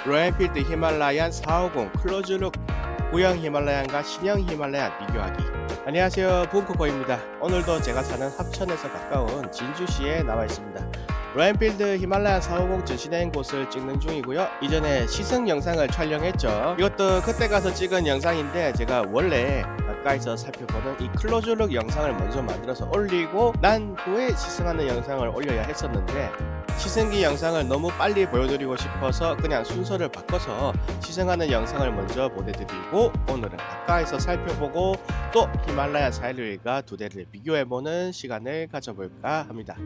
로얄필드 히말라얀 450 클로즈룩 구형 히말라얀과 신형 히말라얀 비교하기. 안녕하세요, 부코코입니다. 오늘도 제가 사는 합천에서 가까운 진주시에 나와 있습니다. 로얄필드 히말라얀 450 전시된 곳을 찍는 중이고요. 이전에 시승 영상을 촬영했죠. 이것도 그때 가서 찍은 영상인데 제가 원래 가까이서 살펴보는 이 클로즈룩 영상을 먼저 만들어서 올리고 난 후에 시승하는 영상을 올려야 했었는데, 시승기 영상을 너무 빨리 보여드리고 싶어서 그냥 순서를 바꿔서 시승하는 영상을 먼저 보내드리고, 오늘은 가까이서 살펴보고 또 히말라야 411과 두 대를 비교해보는 시간을 가져볼까 합니다.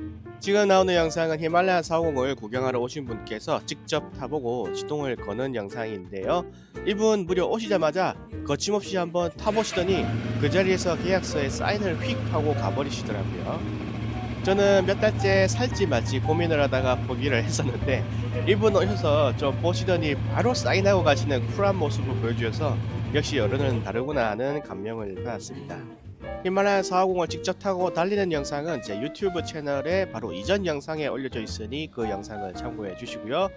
지금 나오는 영상은 히말라야 450을 구경하러 오신 분께서 직접 타보고 시동을 거는 영상인데요. 이분 무려 오시자마자 거침없이 한번 타보시더니 그 자리에서 계약서에 사인을 휙 하고 가버리시더라고요. 저는 몇 달째 살지 말지 고민을 하다가 포기를 했었는데, 이분 오셔서 좀 보시더니 바로 사인하고 가시는 쿨한 모습을 보여주셔서 역시 어른은 다르구나 하는 감명을 받았습니다. 히말라야 450을 직접 타고 달리는 영상은 제 유튜브 채널에 바로 이전 영상에 올려져 있으니 그 영상을 참고해 주시고요.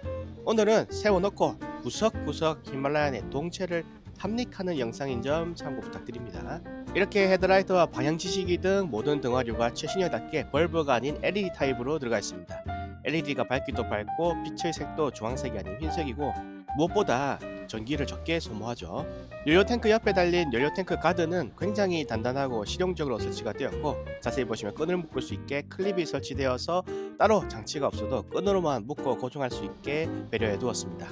오늘은 세워놓고 구석구석 히말라야의 동체를 탐닉하는 영상인 점 참고 부탁드립니다. 이렇게 헤드라이트와 방향 지시기 등 모든 등화류가 최신형답게 벌브가 아닌 LED 타입으로 들어가 있습니다. LED가 밝기도 밝고 빛의 색도 주황색이 아닌 흰색이고, 무엇보다 전기를 적게 소모하죠. 연료 탱크 옆에 달린 연료 탱크 가드는 굉장히 단단하고 실용적으로 설치가 되었고, 자세히 보시면 끈을 묶을 수 있게 클립이 설치되어서 따로 장치가 없어도 끈으로만 묶어 고정할 수 있게 배려해 두었습니다.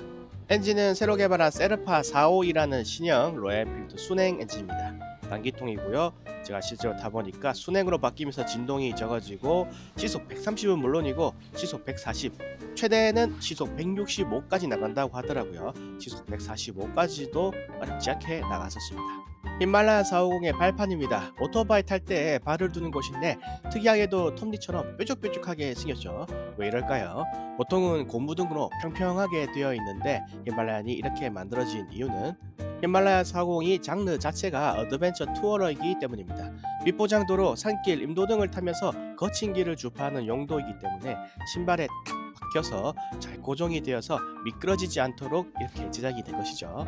엔진은 새로 개발한 세르파 452라는 신형 로얄필드 순행 엔진입니다. 단기통이고요. 제가 실제로 타보니까 순행으로 바뀌면서 진동이 적어지고, 시속 130은 물론이고 시속 140, 최대는 시속 165까지 나간다고 하더라고요. 시속 145까지도 어렵지 않게 나갔었습니다. 히말라야 450의 발판입니다. 오토바이 탈 때 발을 두는 곳인데 특이하게도 톱니처럼 뾰족뾰족하게 생겼죠. 왜 이럴까요? 보통은 고무 등으로 평평하게 되어 있는데 히말라야이 이렇게 만들어진 이유는 히말라야 450이 장르 자체가 어드벤처 투어러이기 때문입니다. 밑보장도로 산길, 임도등을 타면서 거친 길을 주파하는 용도이기 때문에 신발에 딱 박혀서 잘 고정이 되어서 미끄러지지 않도록 이렇게 제작이 된 것이죠.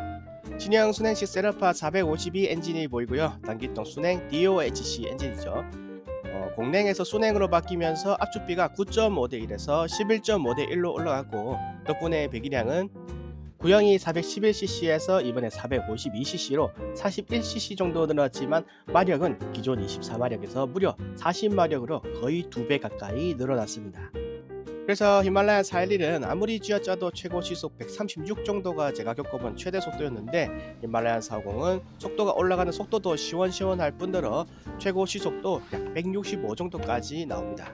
신형 순행식 세르파 452 엔진이 보이고요. 단기통 순행 DOHC 엔진이죠. 공랭에서 순행으로 바뀌면서 압축비가 9.5대 1에서 11.5대 1로 올라가고, 덕분에 배기량은 구형이 411cc에서 이번에 452cc로 41cc 정도 늘었지만 마력은 기존 24마력에서 무려 40마력으로 거의 2배 가까이 늘어났습니다. 그래서 히말라야 411은 아무리 쥐어짜도 최고 시속 136 정도가 제가 겪어본 최대 속도였는데, 히말라야 450은 속도가 올라가는 속도도 시원시원할 뿐더러 최고 시속도 약 165 정도까지 나옵니다.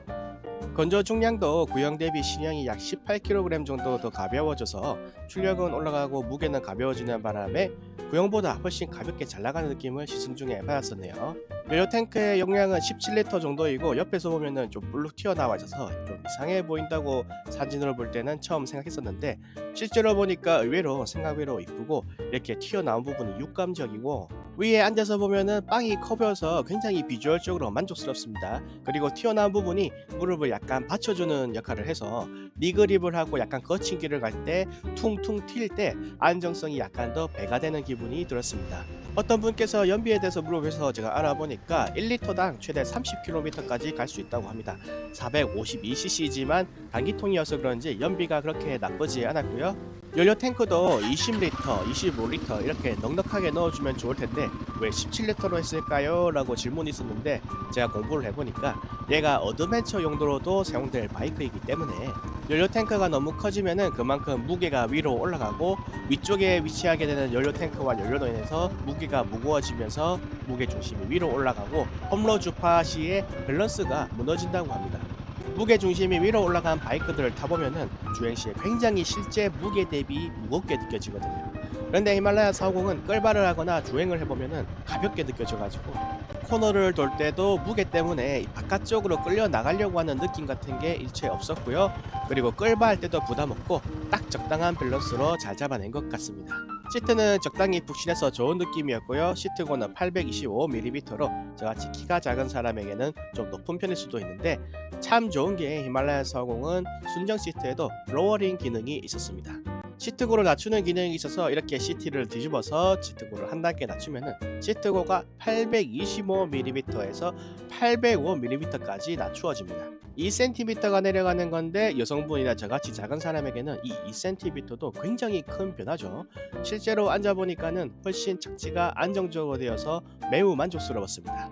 건조 중량도 구형 대비 신형이 약 18kg 정도 더 가벼워져서 출력은 올라가고 무게는 가벼워지는 바람에 구형보다 훨씬 가볍게 잘 나가는 느낌을 시승 중에 받았었네요. 연료 탱크의 용량은 17리터 정도이고, 옆에서 보면은 좀 불룩 튀어나와 있어서 좀 이상해 보인다고 사진으로 볼 때는 처음 생각했었는데, 실제로 보니까 의외로 생각외로 이쁘고 이렇게 튀어나온 부분이 육감적이고, 위에 앉아서 보면은 빵이 커 보여서 굉장히 비주얼적으로 만족스럽습니다. 그리고 튀어나온 부분이 무릎을 약간 받쳐주는 역할을 해서 니그립을 하고 약간 거친 길을 갈 때 퉁퉁 튈 때 안정성이 약간 더 배가 되는 기분이 들었습니다. 어떤 분께서 연비에 대해서 물어보셔서 제가 알아보니까 1리터당 최대 30km까지 갈 수 있다고 합니다. 452cc지만 단기통이어서 그런지 연비가 그렇게 나쁘지 않았고요. 연료 탱크도 20리터, 25리터 이렇게 넉넉하게 넣어주면 좋을 텐데 왜 17리터로 했을까요? 라고 질문이 있었는데, 제가 공부를 해보니까 얘가 어드벤처 용도로도 사용될 바이크이기 때문에 연료 탱크가 너무 커지면은 그만큼 무게가 위로 올라가고, 위쪽에 위치하게 되는 연료 탱크와 연료로 인해서 무게가 무거워지면서 무게 중심이 위로 올라가고 홈로 주파 시에 밸런스가 무너진다고 합니다. 무게 중심이 위로 올라간 바이크들을 타보면은 주행 시에 굉장히 실제 무게 대비 무겁게 느껴지거든요. 그런데 히말라야 450은 끌발을 하거나 주행을 해보면은 가볍게 느껴져가지고 코너를 돌 때도 무게 때문에 바깥쪽으로 끌려 나가려고 하는 느낌 같은 게 일체 없었고요. 그리고 끌바할 때도 부담 없고 딱 적당한 밸런스로 잘 잡아낸 것 같습니다. 시트는 적당히 푹신해서 좋은 느낌이었고요. 시트고는 825mm로 저같이 키가 작은 사람에게는 좀 높은 편일 수도 있는데, 참 좋은 게 히말라야 450은 순정 시트에도 로어링 기능이 있었습니다. 시트고를 낮추는 기능이 있어서 이렇게 시트를 뒤집어서 시트고를 한 단계 낮추면은 시트고가 825mm에서 805mm까지 낮추어집니다. 2cm가 내려가는 건데 여성분이나 저같이 작은 사람에게는 이 2cm도 굉장히 큰 변화죠. 실제로 앉아보니까는 훨씬 착지가 안정적으로 되어서 매우 만족스러웠습니다.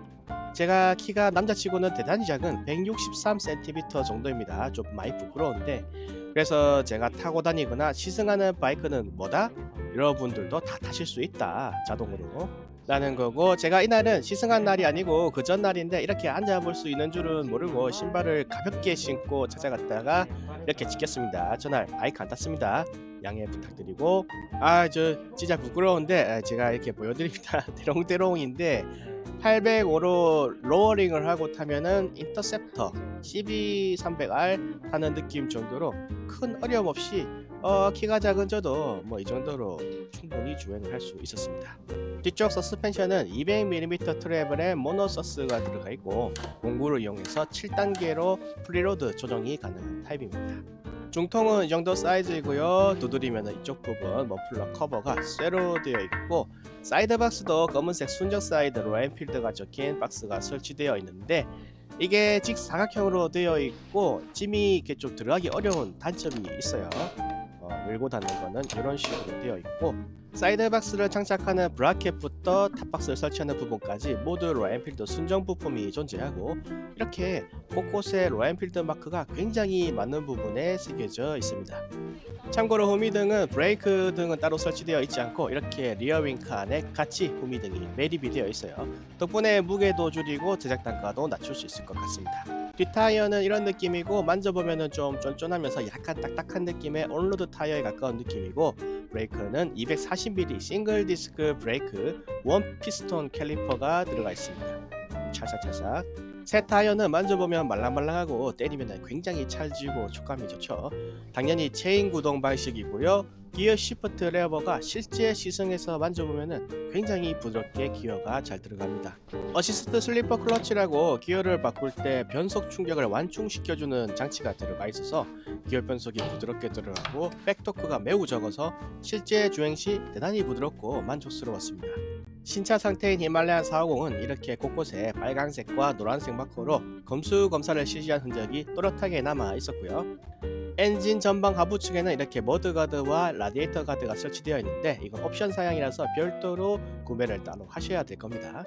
제가 키가 남자치고는 대단히 작은 163cm 정도입니다. 좀 많이 부끄러운데, 그래서 제가 타고 다니거나 시승하는 바이크는 뭐다? 여러분들도 다 타실 수 있다, 자동으로 라는 거고, 제가 이날은 시승한 날이 아니고 그 전날인데 이렇게 앉아볼 수 있는 줄은 모르고 신발을 가볍게 신고 찾아갔다가 이렇게 찍혔습니다. 전날 바이크 안 탔습니다. 양해 부탁드리고, 저 진짜 부끄러운데 제가 이렇게 보여드립니다. 대롱대롱인데 805로 로어링을 하고 타면은 인터셉터 CB300R 타는 느낌 정도로 큰 어려움 없이 키가 작은 저도 뭐 이 정도로 충분히 주행을 할 수 있었습니다. 뒤쪽 서스펜션은 200mm 트래블에 모노서스가 들어가 있고 공구를 이용해서 7단계로 프리로드 조정이 가능한 타입입니다. 중통은 이 정도 사이즈이고요. 두드리면 이쪽 부분 머플러 커버가 쇠로 되어 있고, 사이드박스도 검은색 순정 사이드 로엔필드가 적힌 박스가 설치되어 있는데, 이게 직사각형으로 되어 있고 짐이 이렇게 좀 들어가기 어려운 단점이 있어요. 밀고 닫는 거는 이런 식으로 되어 있고, 사이드박스를 장착하는 브라켓부터 탑박스를 설치하는 부분까지 모두 로엔필드 순정 부품이 존재하고, 이렇게 곳곳에 로엔필드 마크가 굉장히 많은 부분에 새겨져 있습니다. 참고로 후미등은 브레이크 등은 따로 설치되어 있지 않고 이렇게 리어 윙크 안에 같이 후미등이 매립이 되어 있어요. 덕분에 무게도 줄이고 제작 단가도 낮출 수 있을 것 같습니다. 뒷타이어는 이런 느낌이고, 만져보면 좀 쫀쫀하면서 약간 딱딱한 느낌의 온로드 타이어에 가까운 느낌이고, 브레이크는 240mm 싱글 디스크 브레이크 원 피스톤 캘리퍼가 들어가 있습니다. 찰싹찰싹. 새 타이어는 만져보면 말랑말랑하고 때리면 굉장히 찰지고 촉감이 좋죠. 당연히 체인 구동 방식이고요. 기어 시프트 레버가 실제 시승에서 만져보면 굉장히 부드럽게 기어가 잘 들어갑니다. 어시스트 슬리퍼 클러치라고 기어를 바꿀 때 변속 충격을 완충시켜주는 장치가 들어가 있어서 기어 변속이 부드럽게 들어가고 백토크가 매우 적어서 실제 주행 시 대단히 부드럽고 만족스러웠습니다. 신차 상태인 히말라얀 450은 이렇게 곳곳에 빨간색과 노란색 마커로 검수 검사를 실시한 흔적이 또렷하게 남아 있었고요. 엔진 전방 하부 측에는 이렇게 머드가드와 라디에이터 가드가 설치되어 있는데, 이건 옵션 사양이라서 별도로 구매를 따로 하셔야 될 겁니다.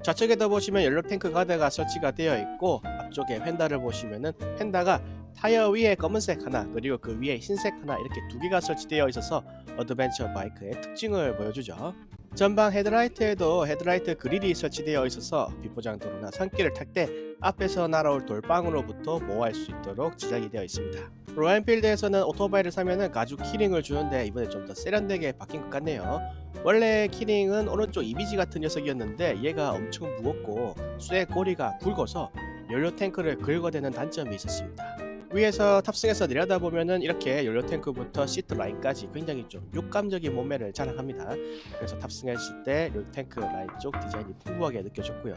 좌측에도 보시면 연료 탱크 가드가 설치가 되어 있고, 앞쪽에 휀다를 보시면은 휀다가 타이어 위에 검은색 하나 그리고 그 위에 흰색 하나 이렇게 두 개가 설치되어 있어서 어드벤처 바이크의 특징을 보여주죠. 전방 헤드라이트에도 헤드라이트 그릴이 설치되어 있어서 비포장도로나 산길을 탈 때 앞에서 날아올 돌방으로부터 보호할 수 있도록 제작이 되어 있습니다. 로얄필드에서는 오토바이를 사면은 가죽 키링을 주는데 이번에 좀 더 세련되게 바뀐 것 같네요. 원래 키링은 오른쪽 이미지 같은 녀석이었는데 얘가 엄청 무겁고 쇠 고리가 굵어서 연료 탱크를 긁어대는 단점이 있었습니다. 위에서 탑승해서 내려다보면은 이렇게 연료 탱크부터 시트 라인까지 굉장히 좀 육감적인 몸매를 자랑합니다. 그래서 탑승했을 때 연료 탱크 라인 쪽 디자인이 풍부하게 느껴졌고요.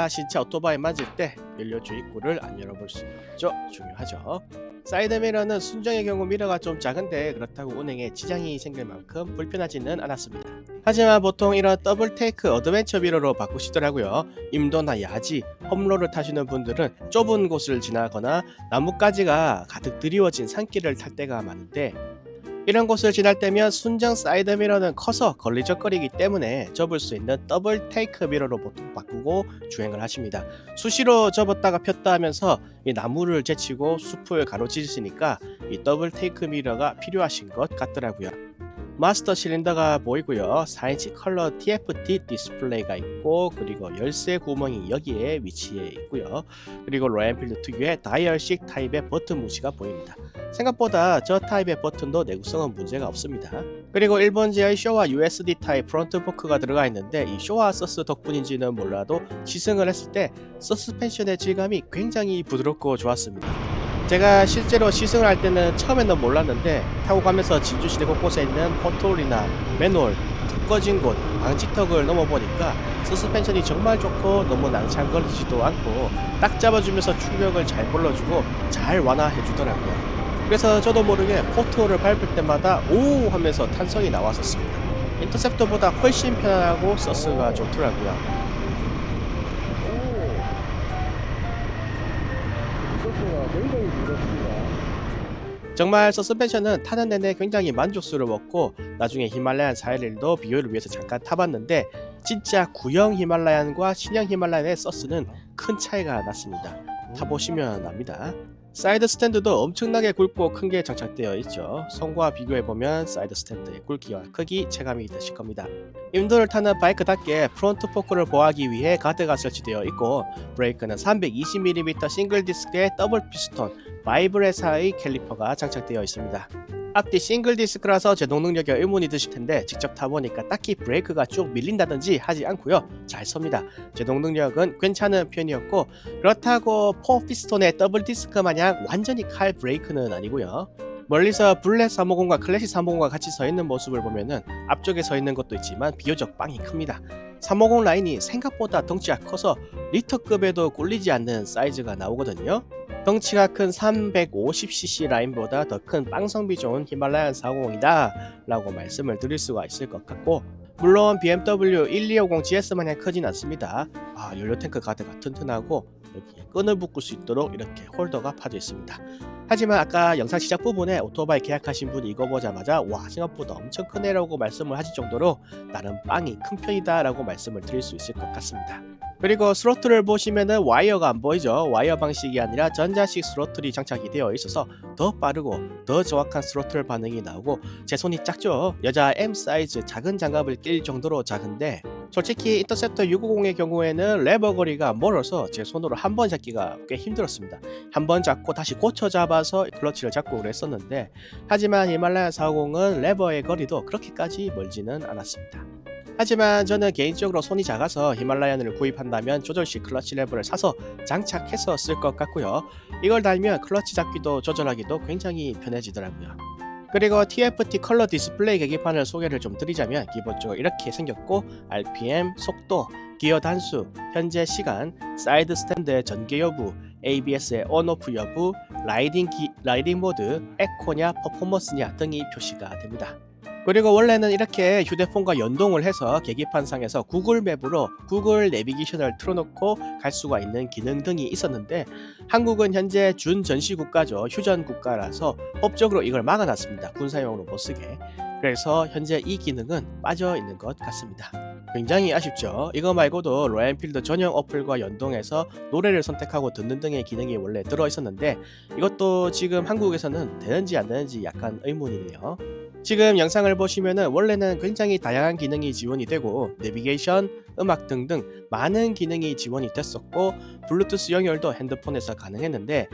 진짜 오토바이 맞을 때 연료 주입구를 안 열어볼 수 없죠. 중요하죠. 사이드미러는 순정의 경우 미러가 좀 작은데 그렇다고 운행에 지장이 생길 만큼 불편하지는 않았습니다. 하지만 보통 이런 더블 테이크 어드벤처 미러로 바꾸시더라고요. 임도나 야지, 험로를 타시는 분들은 좁은 곳을 지나거나 나뭇가지가 가득 드리워진 산길을 탈 때가 많은데, 이런 곳을 지날 때면 순정 사이드 미러는 커서 걸리적거리기 때문에 접을 수 있는 더블 테이크 미러로 보통 바꾸고 주행을 하십니다. 수시로 접었다가 폈다 하면서 이 나무를 제치고 숲을 가로지르시니까 이 더블 테이크 미러가 필요하신 것 같더라고요. 마스터 실린더가 보이고요. 4인치 컬러 TFT 디스플레이가 있고, 그리고 열쇠 구멍이 여기에 위치해 있고요. 그리고 로얄필드 특유의 다이얼식 타입의 버튼 무시가 보입니다. 생각보다 저 타입의 버튼도 내구성은 문제가 없습니다. 그리고 일본제의 쇼와 USD 타입 프론트 포크가 들어가 있는데, 이 쇼와 서스 덕분인지는 몰라도 시승을 했을 때 서스펜션의 질감이 굉장히 부드럽고 좋았습니다. 제가 실제로 시승을 할 때는 처음에는 몰랐는데 타고 가면서 진주시내 곳곳에 있는 포토홀이나 맨홀, 두꺼진 곳, 방지턱을 넘어보니까 서스펜션이 정말 좋고 너무 낭창거리지도 않고 딱 잡아주면서 충격을 잘 불러주고 잘 완화해 주더라고요. 그래서 저도 모르게 포트홀을 밟을 때마다 오 하면서 탄성이 나왔었습니다. 인터셉터보다 훨씬 편안하고 서스가 좋더라고요. 서스가 굉장히 부드럽습니다. 정말 서스펜션은 타는 내내 굉장히 만족스러웠고 나중에 히말라얀 411도 비교를 위해서 잠깐 타봤는데 진짜 구형 히말라얀과 신형 히말라얀의 서스는 큰 차이가 났습니다. 타보시면 압니다. 사이드 스탠드도 엄청나게 굵고 큰 게 장착되어 있죠. 손과 비교해보면 사이드 스탠드의 굵기와 크기 체감이 되실 겁니다. 인도를 타는 바이크답게 프론트 포크를 보호하기 위해 가드가 설치되어 있고 브레이크는 320mm 싱글 디스크의 더블 피스톤 바이브레사의 캘리퍼가 장착되어 있습니다. 앞뒤 싱글 디스크라서 제동 능력에 의문이 드실 텐데 직접 타보니까 딱히 브레이크가 쭉 밀린다든지 하지 않고요. 잘 섭니다. 제동 능력은 괜찮은 편이었고 그렇다고 4피스톤의 더블 디스크 마냥 완전히 칼 브레이크는 아니고요. 멀리서 블랙 350과 클래식 350과 같이 서 있는 모습을 보면은 앞쪽에 서 있는 것도 있지만 비교적 빵이 큽니다. 350 라인이 생각보다 덩치가 커서 리터급에도 꿀리지 않는 사이즈가 나오거든요. 덩치가 큰 350cc 라인보다 더 큰 빵성비 좋은 히말라얀 450이다 라고 말씀을 드릴 수가 있을 것 같고 물론 BMW 1250 GS 마냥 크진 않습니다. 연료탱크 가드가 튼튼하고 여기에 끈을 묶을 수 있도록 이렇게 홀더가 파져 있습니다. 하지만 아까 영상 시작 부분에 오토바이 계약하신 분이 이거 보자마자 와 생각보다 엄청 크네 라고 말씀을 하실 정도로 나름 빵이 큰 편이다 라고 말씀을 드릴 수 있을 것 같습니다. 그리고 스로틀을 보시면은 와이어가 안 보이죠. 와이어 방식이 아니라 전자식 스로틀이 장착이 되어 있어서 더 빠르고 더 정확한 스로틀 반응이 나오고 제 손이 작죠. 여자 M 사이즈 작은 장갑을 낄 정도로 작은데 솔직히 인터셉터 650의 경우에는 레버 거리가 멀어서 제 손으로 한 번 잡기가 꽤 힘들었습니다. 한 번 잡고 다시 고쳐 잡아서 클러치를 잡고 그랬었는데 하지만 히말라야 450은 레버의 거리도 그렇게까지 멀지는 않았습니다. 하지만 저는 개인적으로 손이 작아서 히말라얀을 구입한다면 조절식 클러치 레버를 사서 장착해서 쓸 것 같고요. 이걸 달면 클러치 잡기도 조절하기도 굉장히 편해지더라고요. 그리고 TFT 컬러 디스플레이 계기판을 소개를 좀 드리자면 기본적으로 이렇게 생겼고 RPM, 속도, 기어 단수, 현재 시간, 사이드 스탠드의 전개 여부, ABS의 온오프 여부, 라이딩 모드, 에코냐 퍼포먼스냐 등이 표시가 됩니다. 그리고 원래는 이렇게 휴대폰과 연동을 해서 계기판상에서 구글 맵으로 구글 내비게이션을 틀어놓고 갈 수가 있는 기능 등이 있었는데 한국은 현재 준전시 국가죠. 휴전 국가라서 법적으로 이걸 막아놨습니다. 군사용으로 못쓰게. 그래서 현재 이 기능은 빠져 있는 것 같습니다. 굉장히 아쉽죠. 이거 말고도 로얄엔필드 전용 어플과 연동해서 노래를 선택하고 듣는 등의 기능이 원래 들어있었는데 이것도 지금 한국에서는 되는지 안 되는지 약간 의문이네요. 지금 영상을 보시면은 원래는 굉장히 다양한 기능이 지원이 되고 내비게이션, 음악 등등 많은 기능이 지원이 됐었고 블루투스 연결도 핸드폰에서 가능했는데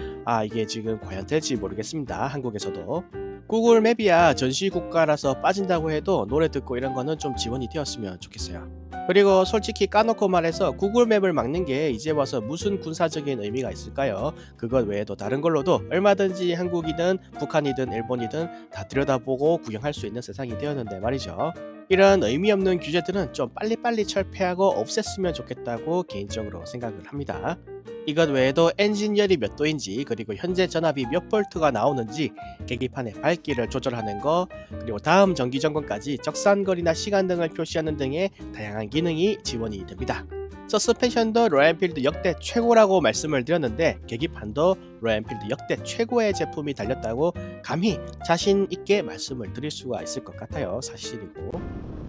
이게 지금 과연 될지 모르겠습니다. 한국에서도 구글 맵이야 전시 국가라서 빠진다고 해도 노래 듣고 이런 거는 좀 지원이 되었으면 좋겠어요. 그리고 솔직히 까놓고 말해서 구글 맵을 막는 게 이제 와서 무슨 군사적인 의미가 있을까요? 그것 외에도 다른 걸로도 얼마든지 한국이든 북한이든 일본이든 다 들여다보고 구경할 수 있는 세상이 되었는데 말이죠. 이런 의미 없는 규제들은 좀 빨리빨리 철폐하고 없앴으면 좋겠다고 개인적으로 생각을 합니다. 이것 외에도 엔진열이 몇 도인지 그리고 현재 전압이 몇 볼트가 나오는지 계기판의 밝기를 조절하는 거 그리고 다음 정기점검까지 적산거리나 시간 등을 표시하는 등의 다양한 기능이 지원이 됩니다. 서스펜션도 로얄엔필드 역대 최고라고 말씀을 드렸는데 계기판도 로얄엔필드 역대 최고의 제품이 달렸다고 감히 자신 있게 말씀을 드릴 수가 있을 것 같아요. 사실이고.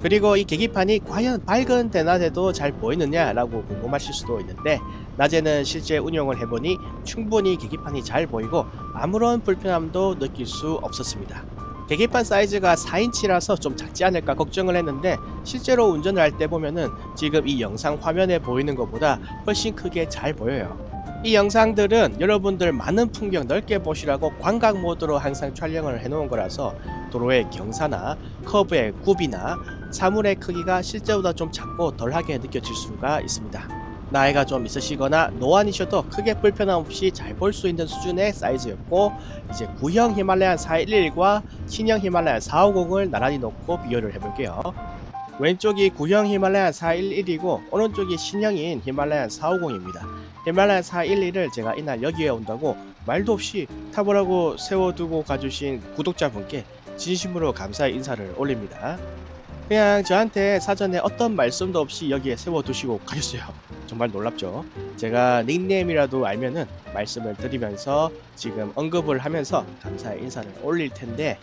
그리고 이 계기판이 과연 밝은 대낮에도 잘 보이느냐 라고 궁금하실 수도 있는데 낮에는 실제 운영을 해보니 충분히 계기판이 잘 보이고 아무런 불편함도 느낄 수 없었습니다. 계기판 사이즈가 4인치라서 좀 작지 않을까 걱정을 했는데 실제로 운전을 할 때 보면은 지금 이 영상 화면에 보이는 것보다 훨씬 크게 잘 보여요. 이 영상들은 여러분들 많은 풍경 넓게 보시라고 광각 모드로 항상 촬영을 해놓은 거라서 도로의 경사나 커브의 굽이나 사물의 크기가 실제보다 좀 작고 덜하게 느껴질 수가 있습니다. 나이가 좀 있으시거나 노안이셔도 크게 불편함 없이 잘 볼 수 있는 수준의 사이즈였고 이제 구형 히말라얀 411과 신형 히말라얀 450을 나란히 놓고 비교를 해볼게요. 왼쪽이 구형 히말라얀 411이고 오른쪽이 신형인 히말라얀 450입니다. 히말라얀 411을 제가 이날 여기에 온다고 말도 없이 타보라고 세워두고 가주신 구독자분께 진심으로 감사의 인사를 올립니다. 그냥 저한테 사전에 어떤 말씀도 없이 여기에 세워두시고 가셨어요. 정말 놀랍죠? 제가 닉네임이라도 알면은 말씀을 드리면서 지금 언급을 하면서 감사의 인사를 올릴 텐데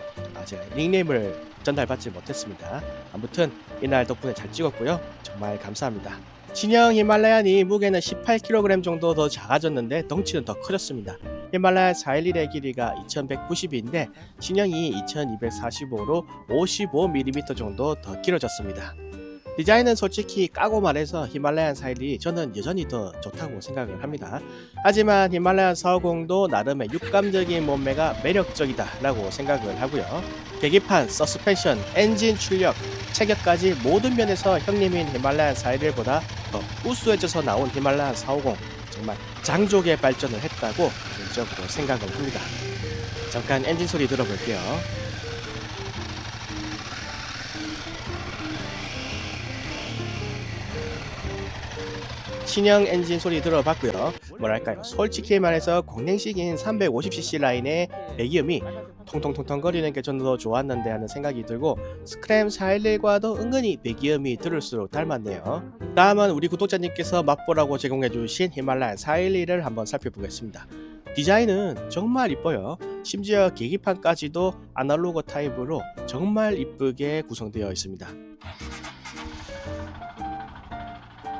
제가 닉네임을 전달받지 못했습니다. 아무튼 이날 덕분에 잘 찍었고요. 정말 감사합니다. 신형 히말라얀이 무게는 18kg 정도 더 작아졌는데 덩치는 더 커졌습니다. 히말라야 411의 길이가 2190인데 신형이 2245로 55mm 정도 더 길어졌습니다. 디자인은 솔직히 까고 말해서 히말라얀 411이 저는 여전히 더 좋다고 생각을 합니다. 하지만 히말라얀 450도 나름의 육감적인 몸매가 매력적이다 라고 생각을 하고요. 계기판, 서스펜션, 엔진 출력, 체격까지 모든 면에서 형님인 히말라얀 411보다 더 우수해져서 나온 히말라얀 450, 정말 장족의 발전을 했다고 개인적으로 생각을 합니다. 잠깐 엔진 소리 들어볼게요. 신형 엔진 소리 들어봤고요. 뭐랄까요, 솔직히 말해서 공랭식인 350cc 라인의 배기음이 통통통통 거리는 게 좀 더 좋았는데 하는 생각이 들고 스크램 411과도 은근히 배기음이 들을수록 닮았네요. 다음은 우리 구독자님께서 맛보라고 제공해주신 히말라얀 411을 한번 살펴보겠습니다. 디자인은 정말 이뻐요. 심지어 계기판까지도 아날로그 타입으로 정말 이쁘게 구성되어 있습니다.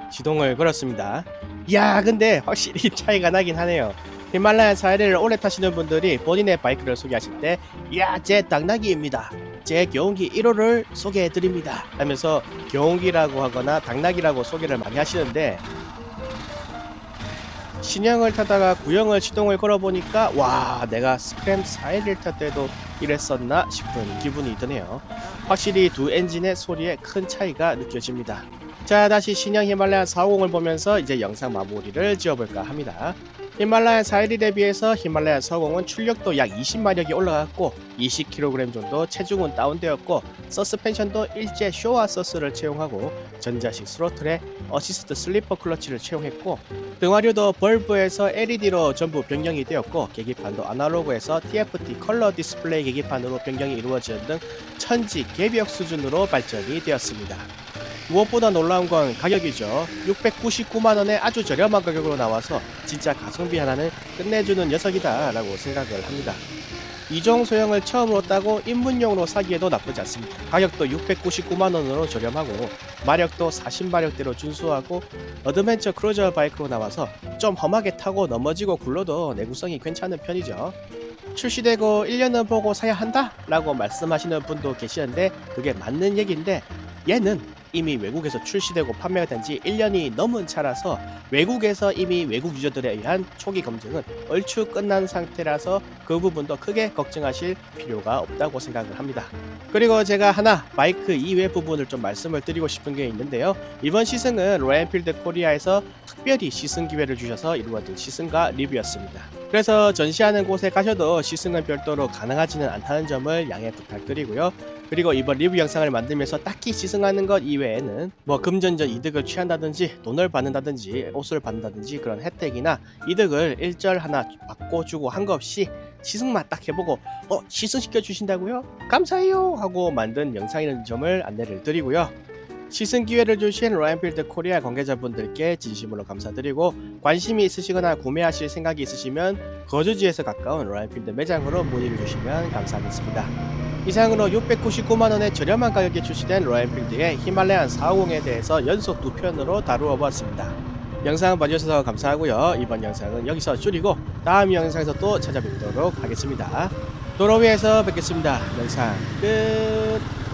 시동을 걸었습니다. 이야, 근데 확실히 차이가 나긴 하네요. 히말라얀 411을 오래 타시는 분들이 본인의 바이크를 소개하실 때 이야, 제 당나귀입니다, 제 경운기 1호를 소개해드립니다 하면서 경운기라고 하거나 당나귀라고 소개를 많이 하시는데, 신형을 타다가 구형을 시동을 걸어보니까 와, 내가 스크램 411 탈 때도 이랬었나 싶은 기분이 드네요. 확실히 두 엔진의 소리에 큰 차이가 느껴집니다. 자, 다시 신형 히말라얀 450을 보면서 이제 영상 마무리를 지어볼까 합니다. 히말라얀 411에 비해서 히말라얀 450은 출력도 약 20마력이 올라갔고 20kg 정도 체중은 다운되었고 서스펜션도 일제 쇼와 서스를 채용하고 전자식 스로틀에 어시스트 슬리퍼 클러치를 채용했고 등화류도 벌브에서 LED로 전부 변경이 되었고 계기판도 아날로그에서 TFT 컬러 디스플레이 계기판으로 변경이 이루어지는 등 천지 개벽 수준으로 발전이 되었습니다. 무엇보다 놀라운 건 가격이죠. 699만원에 아주 저렴한 가격으로 나와서 진짜 가성비 하나는 끝내주는 녀석이다 라고 생각을 합니다. 이종 소형을 처음으로 따고 입문용으로 사기에도 나쁘지 않습니다. 가격도 699만원으로 저렴하고 마력도 40마력대로 준수하고 어드벤처 크루저 바이크로 나와서 좀 험하게 타고 넘어지고 굴러도 내구성이 괜찮은 편이죠. 출시되고 1년은 보고 사야 한다 라고 말씀하시는 분도 계시는데 그게 맞는 얘기인데, 얘는 이미 외국에서 출시되고 판매가 된 지 1년이 넘은 차라서 외국에서 이미 외국 유저들에 의한 초기 검증은 얼추 끝난 상태라서 그 부분도 크게 걱정하실 필요가 없다고 생각을 합니다. 그리고 제가 하나 바이크 이외 부분을 좀 말씀을 드리고 싶은 게 있는데요. 이번 시승은 로얄엔필드 코리아에서 특별히 시승 기회를 주셔서 이루어진 시승과 리뷰였습니다. 그래서 전시하는 곳에 가셔도 시승은 별도로 가능하지는 않다는 점을 양해 부탁드리고요. 그리고 이번 리뷰 영상을 만들면서 딱히 시승하는 것 이외에는 뭐 금전적 이득을 취한다든지 돈을 받는다든지 옷을 받는다든지 그런 혜택이나 이득을 일절 하나 받고 주고 한 거 없이 시승만 딱 해보고 시승시켜 주신다고요? 감사해요 하고 만든 영상이라는 점을 안내를 드리고요. 시승 기회를 주신 로얄엔필드 코리아 관계자분들께 진심으로 감사드리고, 관심이 있으시거나 구매하실 생각이 있으시면 거주지에서 가까운 로얄엔필드 매장으로 문의를 주시면 감사하겠습니다. 이상으로 699만원의 저렴한 가격에 출시된 로얄엔필드의 히말라얀 450에 대해서 연속 2편으로 다루어 보았습니다. 영상 봐주셔서 감사하고요. 이번 영상은 여기서 줄이고 다음 영상에서 또 찾아뵙도록 하겠습니다. 도로 위에서 뵙겠습니다. 영상 끝.